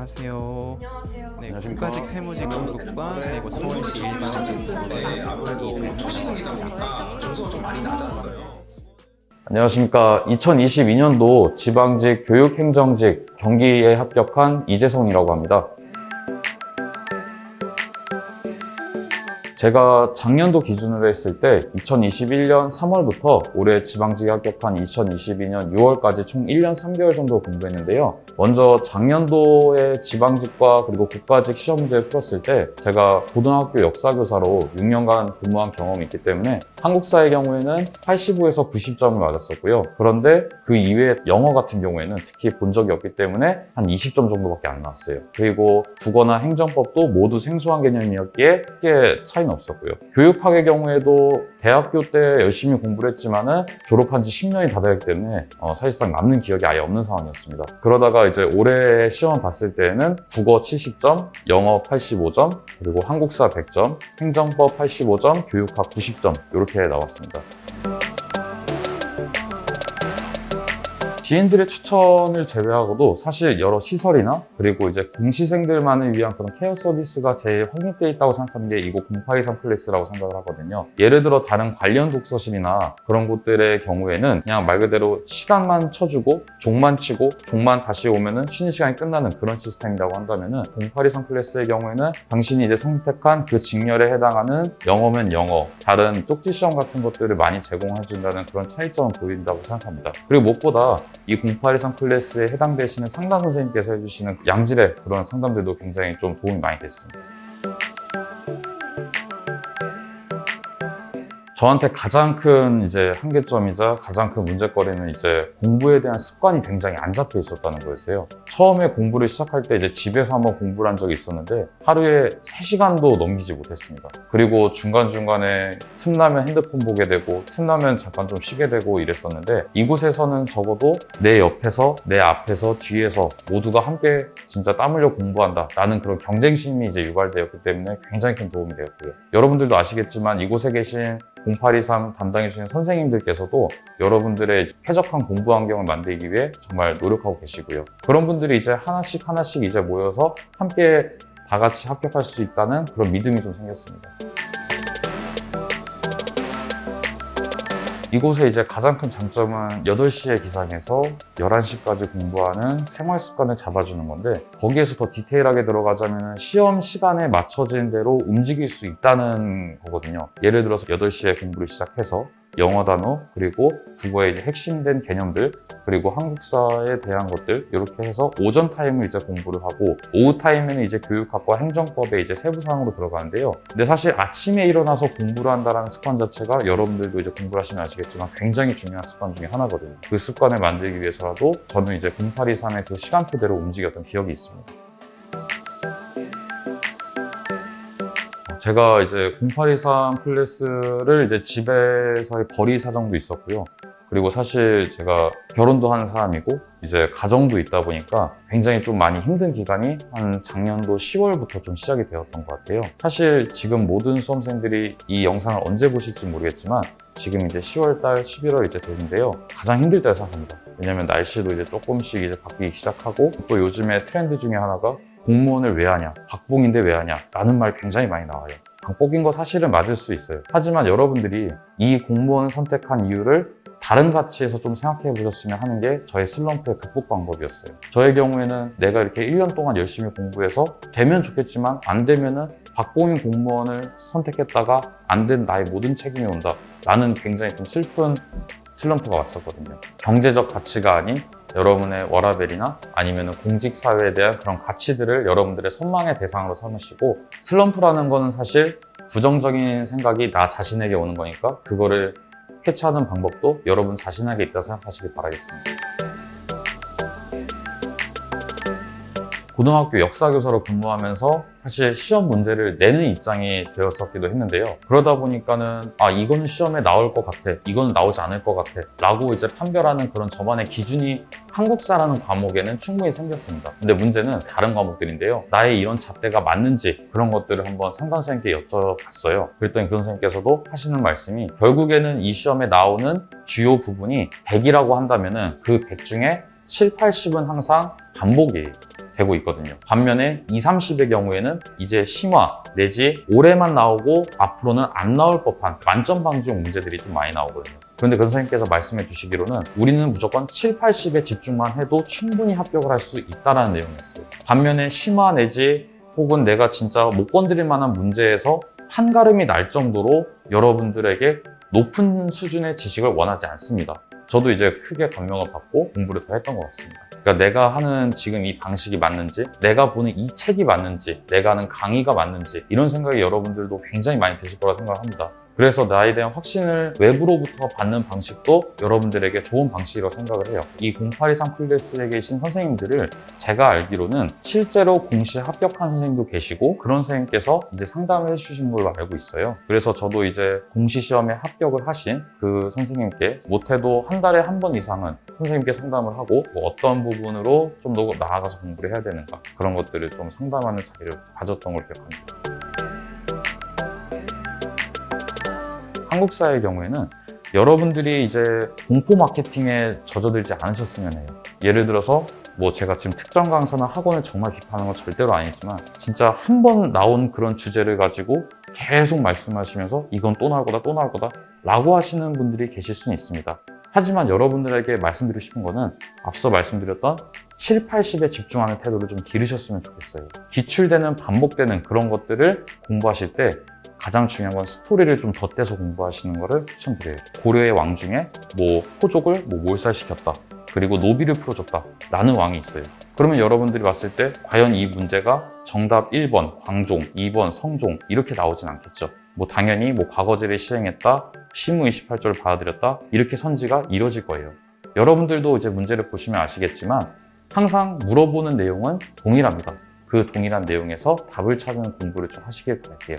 안녕하세요. 안녕하세요. 네, 안녕하십니까. 국가직 세무직 전국과 그리고 서울시 안녕하십니까. 2022년도 지방직 교육행정직 경기에 합격한 이재성이라고 합니다. 제가 작년도 기준으로 했을 때 2021년 3월부터 올해 지방직에 합격한 2022년 6월까지 총 1년 3개월 정도 공부했는데요. 먼저 작년도에 지방직과 그리고 국가직 시험 문제를 풀었을 때 제가 고등학교 역사교사로 6년간 근무한 경험이 있기 때문에 한국사의 경우에는 85에서 90점을 맞았었고요. 그런데 그 이외에 영어 같은 경우에는 특히 본 적이 없기 때문에 한 20점 정도밖에 안 나왔어요. 그리고 국어나 행정법도 모두 생소한 개념이었기에 크게 차이는 없었고요. 교육학의 경우에도 대학교 때 열심히 공부를 했지만은 졸업한 지 10년이 다 되기 때문에 사실상 남는 기억이 아예 없는 상황이었습니다. 그러다가 이제 올해 시험을 봤을 때에는 국어 70점, 영어 85점, 그리고 한국사 100점, 행정법 85점, 교육학 90점 이렇게 나왔습니다. 지인들의 추천을 제외하고도 사실 여러 시설이나 그리고 이제 공시생들만을 위한 그런 케어 서비스가 제일 확립되어 있다고 생각하는 게 이곳 0823 클래스라고 생각을 하거든요. 예를 들어 다른 관련 독서실이나 그런 곳들의 경우에는 그냥 말 그대로 시간만 쳐주고 종만 치고 종만 다시 오면은 쉬는 시간이 끝나는 그런 시스템이라고 한다면은 0823 클래스의 경우에는 당신이 이제 선택한 그 직렬에 해당하는 영어면 영어, 다른 쪽지 시험 같은 것들을 많이 제공해준다는 그런 차이점을 보인다고 생각합니다. 그리고 무엇보다 이 0823 클래스에 해당되시는 상담 선생님께서 해주시는 양질의 그런 상담들도 굉장히 좀 도움이 많이 됐습니다. 저한테 가장 큰 이제 한계점이자 가장 큰 문제거리는 이제 공부에 대한 습관이 굉장히 안 잡혀 있었다는 거였어요. 처음에 공부를 시작할 때 이제 집에서 한번 공부를 한 적이 있었는데 하루에 3시간도 넘기지 못했습니다. 그리고 중간중간에 틈나면 핸드폰 보게 되고 틈나면 잠깐 좀 쉬게 되고 이랬었는데 이곳에서는 적어도 내 옆에서 내 앞에서 뒤에서 모두가 함께 진짜 땀 흘려 공부한다 라는 그런 경쟁심이 이제 유발되었기 때문에 굉장히 큰 도움이 되었고요. 여러분들도 아시겠지만 이곳에 계신 0823 담당해 주시는 선생님들께서도 여러분들의 쾌적한 공부 환경을 만들기 위해 정말 노력하고 계시고요. 그런 분들이 이제 하나씩 이제 모여서 함께 다 같이 합격할 수 있다는 그런 믿음이 좀 생겼습니다. 이곳의 이제 가장 큰 장점은 8시에 기상해서 11시까지 공부하는 생활 습관을 잡아주는 건데 거기에서 더 디테일하게 들어가자면 시험 시간에 맞춰진 대로 움직일 수 있다는 거거든요. 예를 들어서 8시에 공부를 시작해서 영어 단어, 그리고 국어의 이제 핵심된 개념들, 그리고 한국사에 대한 것들 이렇게 해서 오전 타임을 이제 공부를 하고 오후 타임에는 이제 교육학과 행정법에 이제 세부 사항으로 들어가는데요. 근데 사실 아침에 일어나서 공부를 한다는 습관 자체가 여러분들도 이제 공부를 하시면 아시겠지만 굉장히 중요한 습관 중에 하나거든요. 그 습관을 만들기 위해서라도 저는 이제 0823의 그 시간표대로 움직였던 기억이 있습니다. 제가 이제 0823 클래스를 이제 집에서의 거리 사정도 있었고요. 그리고 사실 제가 결혼도 하는 사람이고 이제 가정도 있다 보니까 굉장히 좀 많이 힘든 기간이 한 작년도 10월부터 좀 시작이 되었던 것 같아요. 사실 지금 모든 수험생들이 이 영상을 언제 보실지 모르겠지만 지금 이제 10월달, 11월 이제 되는데요. 가장 힘들 때라 생각합니다. 왜냐면 날씨도 이제 조금씩 이제 바뀌기 시작하고 또 요즘에 트렌드 중에 하나가 공무원을 왜 하냐, 박봉인데 왜 하냐 라는 말 굉장히 많이 나와요. 방법인 거 사실은 맞을 수 있어요. 하지만 여러분들이 이 공무원을 선택한 이유를 다른 가치에서 좀 생각해 보셨으면 하는 게 저의 슬럼프의 극복 방법이었어요. 저의 경우에는 내가 이렇게 1년 동안 열심히 공부해서 되면 좋겠지만 안 되면은 박봉인 공무원을 선택했다가 안 된 나의 모든 책임이 온다 라는 굉장히 좀 슬픈 슬럼프가 왔었거든요. 경제적 가치가 아닌 여러분의 워라밸이나 아니면 공직사회에 대한 그런 가치들을 여러분들의 선망의 대상으로 삼으시고 슬럼프라는 거는 사실 부정적인 생각이 나 자신에게 오는 거니까 그거를 캐치하는 방법도 여러분 자신에게 있다고 생각하시길 바라겠습니다. 고등학교 역사교사로 근무하면서 사실 시험 문제를 내는 입장이 되었었기도 했는데요. 그러다 보니까는 이거는 시험에 나올 것 같아, 이거는 나오지 않을 것 같아 라고 이제 판별하는 그런 저만의 기준이 한국사라는 과목에는 충분히 생겼습니다. 근데 문제는 다른 과목들인데요. 나의 이런 잣대가 맞는지 그런 것들을 한번 상담 선생님께 여쭤봤어요. 그랬더니 그 선생님께서도 하시는 말씀이 결국에는 이 시험에 나오는 주요 부분이 100이라고 한다면은 그 100 중에 7, 80은 항상 반복이에요. 되고 있거든요. 반면에 2, 30의 경우에는 이제 심화 내지 올해만 나오고 앞으로는 안 나올 법한 만점 방지용 문제들이 좀 많이 나오거든요. 그런데 그 선생님께서 말씀해 주시기로는 우리는 무조건 7, 80에 집중만 해도 충분히 합격을 할 수 있다는 내용이었어요. 반면에 심화 내지 혹은 내가 진짜 못 건드릴 만한 문제에서 판가름이 날 정도로 여러분들에게 높은 수준의 지식을 원하지 않습니다. 저도 이제 크게 감명을 받고 공부를 더 했던 것 같습니다. 그러니까 내가 하는 지금 이 방식이 맞는지, 내가 보는 이 책이 맞는지, 내가 하는 강의가 맞는지 이런 생각이 여러분들도 굉장히 많이 드실 거라 생각합니다. 그래서 나에 대한 확신을 외부로부터 받는 방식도 여러분들에게 좋은 방식이라고 생각을 해요. 이 0823 클래스에 계신 선생님들을 제가 알기로는 실제로 공시에 합격한 선생님도 계시고 그런 선생님께서 이제 상담을 해주신 걸로 알고 있어요. 그래서 저도 이제 공시 시험에 합격을 하신 그 선생님께 못해도 한 달에 한 번 이상은 선생님께 상담을 하고 뭐 어떤 부분으로 좀 더 나아가서 공부를 해야 되는가 그런 것들을 좀 상담하는 자리를 가졌던 걸 기억합니다. 한국 사회의 경우에는 여러분들이 이제 공포 마케팅에 젖어들지 않으셨으면 해요. 예를 들어서 뭐 제가 지금 특정 강사나 학원을 정말 비판하는 건 절대로 아니지만 진짜 한 번 나온 그런 주제를 가지고 계속 말씀하시면서 이건 또 나올 거다 또 나올 거다 라고 하시는 분들이 계실 수는 있습니다. 하지만 여러분들에게 말씀드리고 싶은 거는 앞서 말씀드렸던 7, 80에 집중하는 태도를 좀 기르셨으면 좋겠어요. 기출되는 반복되는 그런 것들을 공부하실 때 가장 중요한 건 스토리를 좀 덧대서 공부하시는 것을 추천드려요. 고려의 왕 중에 뭐 호족을 뭐 몰살시켰다. 그리고 노비를 풀어줬다. 라는 왕이 있어요. 그러면 여러분들이 봤을 때 과연 이 문제가 정답 1번 광종, 2번 성종 이렇게 나오진 않겠죠. 뭐 당연히 뭐 과거제를 시행했다. 시무 28조를 받아들였다. 이렇게 선지가 이뤄질 거예요. 여러분들도 이제 문제를 보시면 아시겠지만 항상 물어보는 내용은 동일합니다. 그 동일한 내용에서 답을 찾는 공부를 좀 하시길 바랄게요.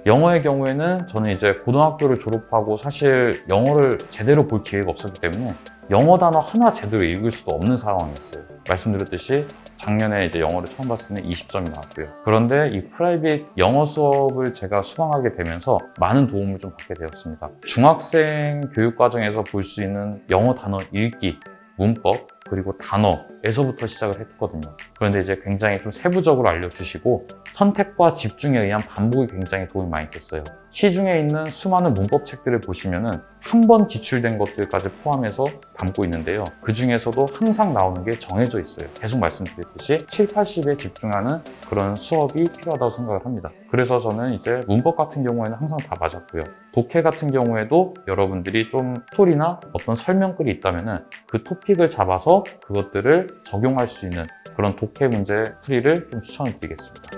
영어의 경우에는 저는 이제 고등학교를 졸업하고 사실 영어를 제대로 볼 기회가 없었기 때문에 영어 단어 하나 제대로 읽을 수도 없는 상황이었어요. 말씀드렸듯이 작년에 이제 영어를 처음 봤을 때는 20점이 나왔고요. 그런데 이 프라이빗 영어 수업을 제가 수강하게 되면서 많은 도움을 좀 받게 되었습니다. 중학생 교육 과정에서 볼 수 있는 영어 단어 읽기, 문법, 그리고 단어에서부터 시작을 했거든요. 그런데 이제 굉장히 좀 세부적으로 알려주시고 선택과 집중에 의한 반복이 굉장히 도움이 많이 됐어요. 시중에 있는 수많은 문법 책들을 보시면은 한 번 기출된 것들까지 포함해서 담고 있는데요. 그 중에서도 항상 나오는 게 정해져 있어요. 계속 말씀드렸듯이 7, 80에 집중하는 그런 수업이 필요하다고 생각을 합니다. 그래서 저는 이제 문법 같은 경우에는 항상 다 맞았고요. 독해 같은 경우에도 여러분들이 좀 스토리나 어떤 설명글이 있다면은 그 토픽을 잡아서 그것들을 적용할 수 있는 그런 독해 문제 풀이를 좀 추천을 드리겠습니다.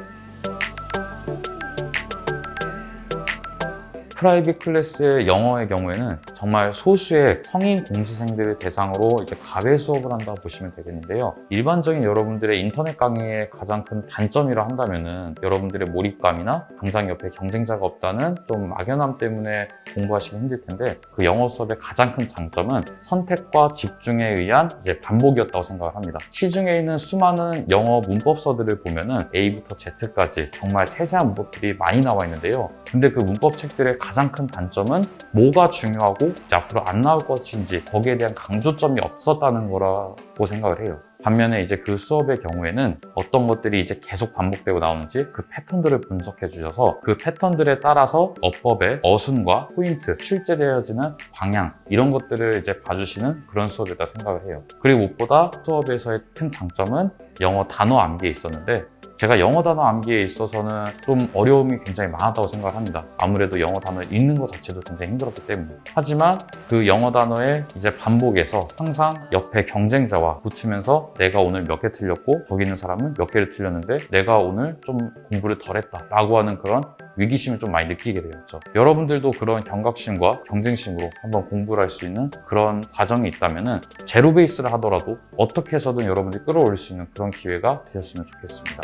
프라이빗 클래스의 영어의 경우에는 정말 소수의 성인 공시생들을 대상으로 이제 가외 수업을 한다고 보시면 되겠는데요. 일반적인 여러분들의 인터넷 강의의 가장 큰 단점이라 한다면은 여러분들의 몰입감이나 당장 옆에 경쟁자가 없다는 좀 막연함 때문에 공부하시기 힘들 텐데 그 영어 수업의 가장 큰 장점은 선택과 집중에 의한 이제 반복이었다고 생각을 합니다. 시중에 있는 수많은 영어 문법서들을 보면은 A부터 Z까지 정말 세세한 문법들이 많이 나와 있는데요. 근데 그 문법 책들의 가장 큰 단점은 뭐가 중요하고 이제 앞으로 안 나올 것인지 거기에 대한 강조점이 없었다는 거라고 생각을 해요. 반면에 이제 그 수업의 경우에는 어떤 것들이 이제 계속 반복되고 나오는지 그 패턴들을 분석해 주셔서 그 패턴들에 따라서 어법의 어순과 포인트, 출제되어지는 방향 이런 것들을 이제 봐주시는 그런 수업이다 생각을 해요. 그리고 무엇보다 수업에서의 큰 장점은 영어 단어 암기에 있었는데 제가 영어 단어 암기에 있어서는 좀 어려움이 굉장히 많았다고 생각을 합니다. 아무래도 영어 단어를 읽는 것 자체도 굉장히 힘들었기 때문에. 하지만 그 영어 단어의 이제 반복에서 항상 옆에 경쟁자와 붙으면서 내가 오늘 몇 개 틀렸고 저기 있는 사람은 몇 개를 틀렸는데 내가 오늘 좀 공부를 덜 했다 라고 하는 그런 위기심을 좀 많이 느끼게 되었죠. 여러분들도 그런 경각심과 경쟁심으로 한번 공부를 할 수 있는 그런 과정이 있다면 제로 베이스를 하더라도 어떻게 해서든 여러분들이 끌어올릴 수 있는 그런 기회가 되었으면 좋겠습니다.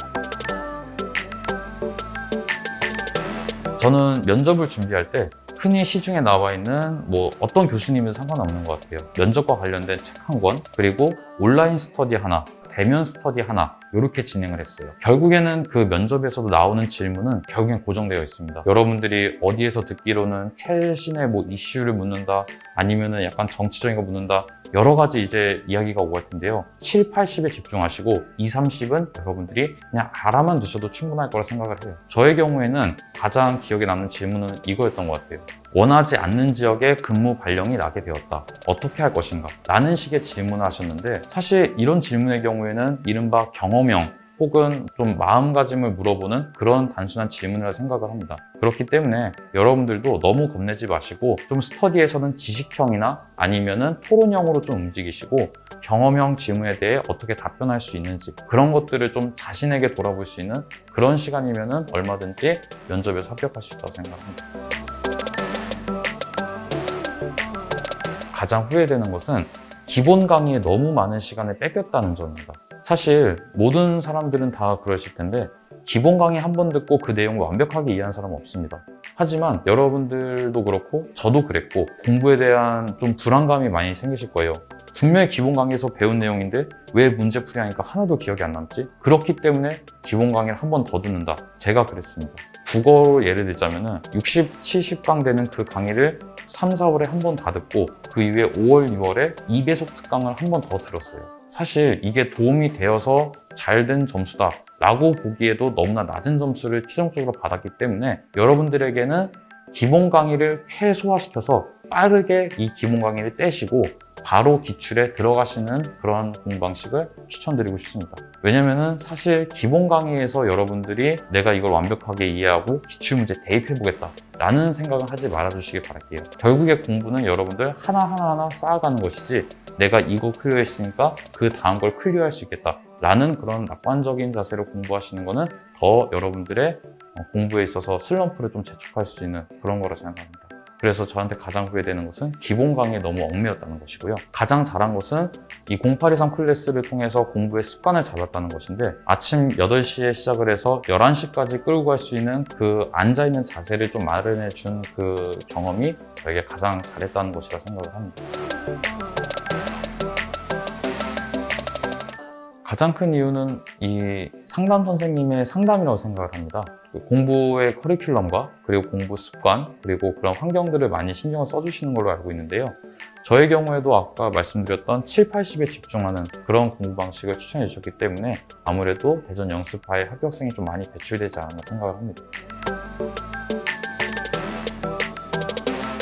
저는 면접을 준비할 때 흔히 시중에 나와 있는 뭐 어떤 교수님은 상관없는 것 같아요. 면접과 관련된 책 한 권, 그리고 온라인 스터디 하나, 대면 스터디 하나 이렇게 진행을 했어요. 결국에는 그 면접에서도 나오는 질문은 결국엔 고정되어 있습니다. 여러분들이 어디에서 듣기로는 최신의 뭐 이슈를 묻는다, 아니면은 약간 정치적인 거 묻는다, 여러 가지 이제 이야기가 오갈 텐데요. 7, 80에 집중하시고 2, 30은 여러분들이 그냥 알아만 두셔도 충분할 거라 생각을 해요. 저의 경우에는 가장 기억에 남는 질문은 이거였던 것 같아요. 원하지 않는 지역에 근무 발령이 나게 되었다. 어떻게 할 것인가? 라는 식의 질문을 하셨는데, 사실 이런 질문의 경우에는 이른바 경험형 혹은 좀 마음가짐을 물어보는 그런 단순한 질문이라 생각을 합니다. 그렇기 때문에 여러분들도 너무 겁내지 마시고 좀 스터디에서는 지식형이나 아니면은 토론형으로 좀 움직이시고 경험형 질문에 대해 어떻게 답변할 수 있는지 그런 것들을 좀 자신에게 돌아볼 수 있는 그런 시간이면은 얼마든지 면접에서 합격할 수 있다고 생각합니다. 가장 후회되는 것은 기본 강의에 너무 많은 시간을 뺏겼다는 점입니다. 사실 모든 사람들은 다 그러실 텐데 기본 강의 한 번 듣고 그 내용을 완벽하게 이해하는 사람은 없습니다. 하지만 여러분들도 그렇고 저도 그랬고 공부에 대한 좀 불안감이 많이 생기실 거예요. 분명히 기본 강의에서 배운 내용인데 왜 문제 풀이하니까 하나도 기억이 안 남지? 그렇기 때문에 기본 강의를 한 번 더 듣는다. 제가 그랬습니다. 국어로 예를 들자면은 60, 70강 되는 그 강의를 3, 4월에 한 번 다 듣고 그 이후에 5월, 6월에 2배속 특강을 한 번 더 들었어요. 사실 이게 도움이 되어서 잘 된 점수다 라고 보기에도 너무나 낮은 점수를 최종적으로 받았기 때문에 여러분들에게는 기본 강의를 최소화시켜서 빠르게 이 기본 강의를 떼시고 바로 기출에 들어가시는 그런 공부 방식을 추천드리고 싶습니다. 왜냐면은 사실 기본 강의에서 여러분들이 내가 이걸 완벽하게 이해하고 기출문제 대입해보겠다 라는 생각은 하지 말아주시길 바랄게요. 결국에 공부는 여러분들 하나하나 쌓아가는 것이지 내가 이거 클리어했으니까 그 다음 걸 클리어할 수 있겠다 라는 그런 낙관적인 자세로 공부하시는 거는 더 여러분들의 공부에 있어서 슬럼프를 좀 재촉할 수 있는 그런 거라 생각합니다. 그래서 저한테 가장 후회되는 것은 기본 강의에 너무 얽매였다는 것이고요. 가장 잘한 것은 이 0823 클래스를 통해서 공부의 습관을 잡았다는 것인데 아침 8시에 시작을 해서 11시까지 끌고 갈 수 있는 그 앉아있는 자세를 좀 마련해 준 그 경험이 저에게 가장 잘했다는 것이라 생각을 합니다. 가장 큰 이유는 이 상담 선생님의 상담이라고 생각을 합니다. 공부의 커리큘럼과 그리고 공부 습관 그리고 그런 환경들을 많이 신경을 써주시는 걸로 알고 있는데요. 저의 경우에도 아까 말씀드렸던 7, 80에 집중하는 그런 공부 방식을 추천해 주셨기 때문에 아무래도 대전 영스파의 합격생이 좀 많이 배출되지 않았나 생각을 합니다.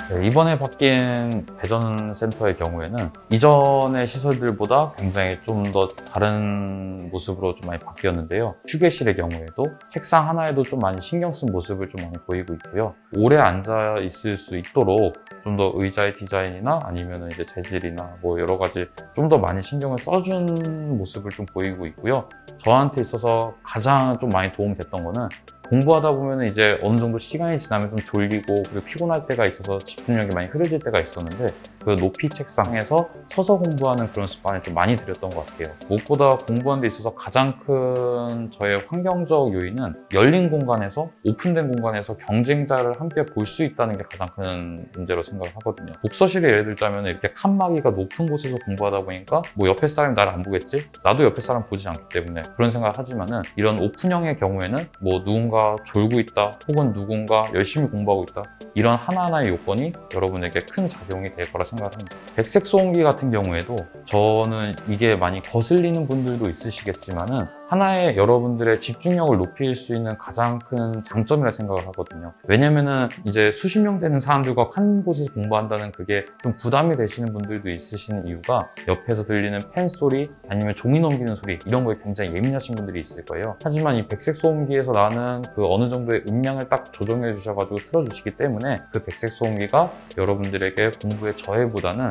네, 이번에 바뀐 대전센터의 경우에는 이전의 시설들보다 굉장히 좀 더 다른 모습으로 좀 많이 바뀌었는데요. 휴게실의 경우에도 책상 하나에도 좀 많이 신경 쓴 모습을 좀 많이 보이고 있고요. 오래 앉아 있을 수 있도록 좀 더 의자의 디자인이나 아니면 이제 재질이나 뭐 여러 가지 좀 더 많이 신경을 써준 모습을 좀 보이고 있고요. 저한테 있어서 가장 좀 많이 도움이 됐던 거는 공부하다 보면 이제 어느 정도 시간이 지나면 좀 졸리고 그리고 피곤할 때가 있어서 집중력이 많이 흐려질 때가 있었는데 그 높이 책상에서 서서 공부하는 그런 습관을 좀 많이 들였던 것 같아요. 무엇보다 공부하는 데 있어서 가장 큰 저의 환경적 요인은 열린 공간에서 오픈된 공간에서 경쟁자를 함께 볼 수 있다는 게 가장 큰 문제로 생각을 하거든요. 독서실에 예를 들자면 이렇게 칸막이가 높은 곳에서 공부하다 보니까 뭐 옆에 사람이 나를 안 보겠지? 나도 옆에 사람 보지 않기 때문에 그런 생각을 하지만은 이런 오픈형의 경우에는 뭐 누군가 졸고 있다 혹은 누군가 열심히 공부하고 있다 이런 하나하나의 요건이 여러분에게 큰 작용이 될 거라 생각을 합니다. 백색 소음기 같은 경우에도 저는 이게 많이 거슬리는 분들도 있으시겠지만은 하나의 여러분들의 집중력을 높일 수 있는 가장 큰 장점이라 생각을 하거든요. 왜냐면은 이제 수십 명 되는 사람들과 한 곳에서 공부한다는 그게 좀 부담이 되시는 분들도 있으시는 이유가 옆에서 들리는 펜 소리 아니면 종이 넘기는 소리 이런 거에 굉장히 예민하신 분들이 있을 거예요. 하지만 이 백색 소음기에서 나는 그 어느 정도의 음량을 딱 조정해 주셔가지고 틀어주시기 때문에 그 백색 소음기가 여러분들에게 공부의 저해보다는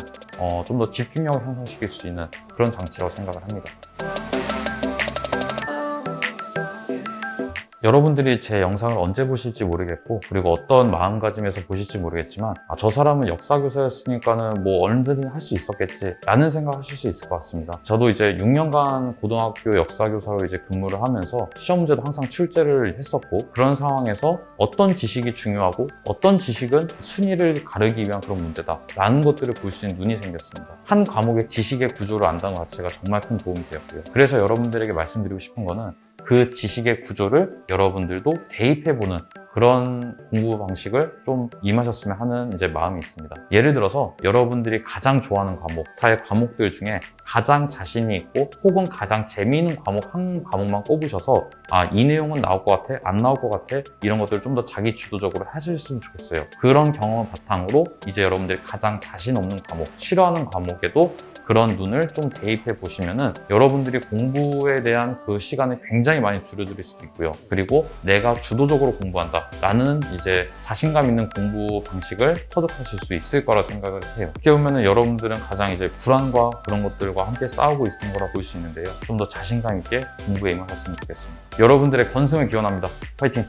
좀 더 집중력을 향상시킬 수 있는 그런 장치라고 생각을 합니다. 여러분들이 제 영상을 언제 보실지 모르겠고 그리고 어떤 마음가짐에서 보실지 모르겠지만 저 사람은 역사교사였으니까는 뭐 얼마든지 할 수 있었겠지 라는 생각하실 수 있을 것 같습니다. 저도 이제 6년간 고등학교 역사교사로 이제 근무를 하면서 시험 문제도 항상 출제를 했었고 그런 상황에서 어떤 지식이 중요하고 어떤 지식은 순위를 가르기 위한 그런 문제다 라는 것들을 볼 수 있는 눈이 생겼습니다. 한 과목의 지식의 구조를 안다는 것 자체가 정말 큰 도움이 되었고요. 그래서 여러분들에게 말씀드리고 싶은 거는 그 지식의 구조를 여러분들도 대입해보는 그런 공부 방식을 좀 임하셨으면 하는 이제 마음이 있습니다. 예를 들어서 여러분들이 가장 좋아하는 과목, 타의 과목들 중에 가장 자신이 있고 혹은 가장 재미있는 과목 한 과목만 꼽으셔서 이 내용은 나올 것 같아, 안 나올 것 같아 이런 것들을 좀 더 자기 주도적으로 하셨으면 좋겠어요. 그런 경험을 바탕으로 이제 여러분들이 가장 자신 없는 과목, 싫어하는 과목에도 그런 눈을 좀 대입해 보시면은 여러분들이 공부에 대한 그 시간을 굉장히 많이 줄여드릴 수도 있고요. 그리고 내가 주도적으로 공부한다 라는 이제 자신감 있는 공부 방식을 터득하실 수 있을 거라 생각을 해요. 어떻게 보면은 여러분들은 가장 이제 불안과 그런 것들과 함께 싸우고 있는 거라 볼 수 있는데요. 좀 더 자신감 있게 공부에 임하셨으면 좋겠습니다. 여러분들의 건승을 기원합니다. 파이팅!